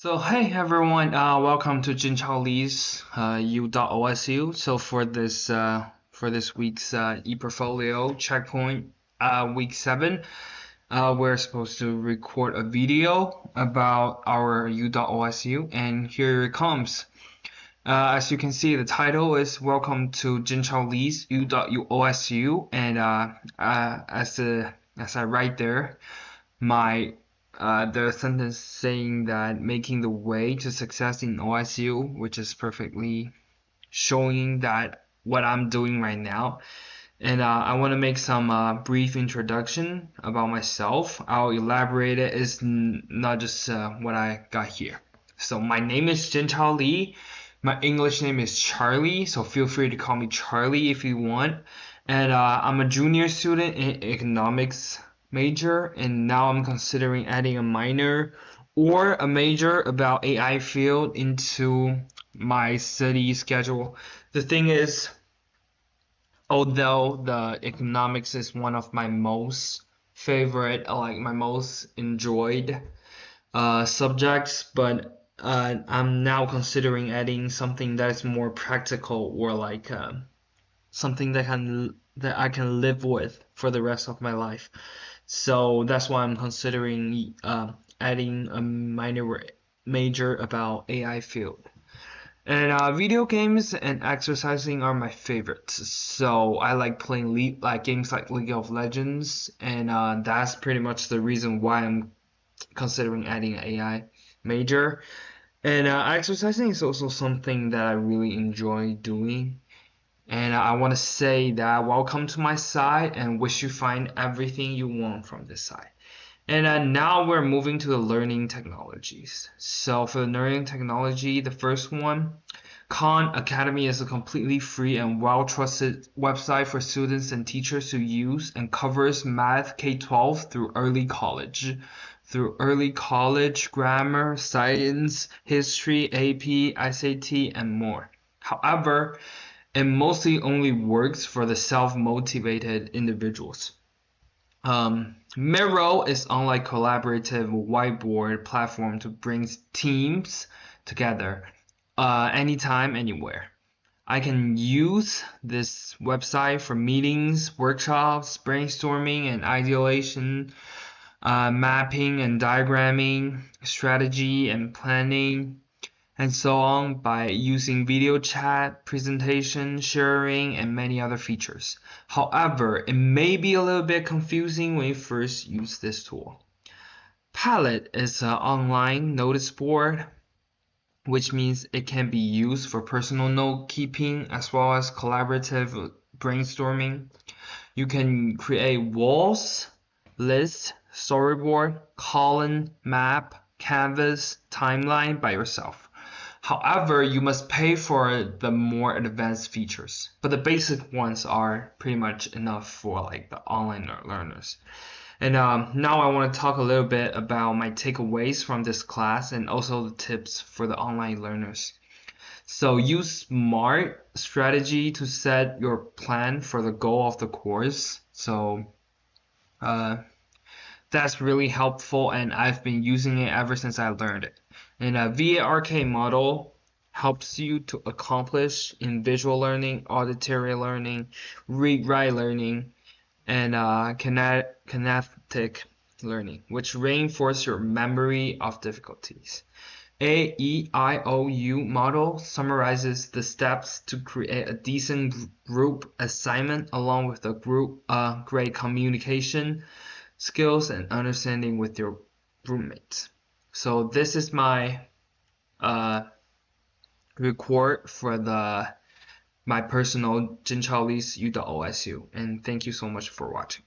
So hey everyone, welcome to Jinchao Li's U.OSU. So for this week's eportfolio checkpoint week 7, we're supposed to record a video about our U.OSU, and here it comes. As you can see, the title is Welcome to Jinchao Li's U.OSU, and as I write there, my the sentence saying that making the way to success in OSU, which is perfectly showing that what I'm doing right now. And I want to make some brief introduction about myself. I'll elaborate it. It's not just what I got here. So my name is Jinchao Li. My English name is Charlie, so feel free to call me Charlie if you want. And I'm a junior student in economics major, and now I'm considering adding a minor or a major about AI field into my study schedule. The thing is, although the economics is one of my most favorite, like my most enjoyed subjects, but I'm now considering adding something that is more practical or like something that I can live with for the rest of my life. So that's why I'm considering adding a major about AI field. And video games and exercising are my favorites. So I like playing games like League of Legends, and that's pretty much the reason why I'm considering adding an AI major. And exercising is also something that I really enjoy doing. And I want to say that welcome to my side and wish you find everything you want from this side. And now we're moving to the learning technologies. So for the learning technology, the first one, Khan Academy is a completely free and well-trusted website for students and teachers to use and covers math K-12 through early college. Grammar, science, history, AP, SAT, and more. However, it mostly only works for the self-motivated individuals. Miro is unlike collaborative whiteboard platform to bring teams together anytime, anywhere. I can use this website for meetings, workshops, brainstorming and ideation, mapping and diagramming, strategy and planning, and so on by using video chat, presentation, sharing, and many other features. However, it may be a little bit confusing when you first use this tool. Palette is an online notice board, which means it can be used for personal note keeping as well as collaborative brainstorming. You can create walls, lists, storyboard, column, map, canvas, timeline by yourself. However, you must pay for the more advanced features, but the basic ones are pretty much enough for like the online learners. And now I want to talk a little bit about my takeaways from this class and also the tips for the online learners. So use SMART strategy to set your plan for the goal of the course. So that's really helpful, and I've been using it ever since I learned it. And a VARK model helps you to accomplish in visual learning, auditory learning, read-write learning, and kinetic learning, which reinforce your memory of difficulties. AEIOU model summarizes the steps to create a decent group assignment along with the group great communication skills and understanding with your roommates. So this is my record for my personal Jinchao Li's U.OSU, and thank you so much for watching.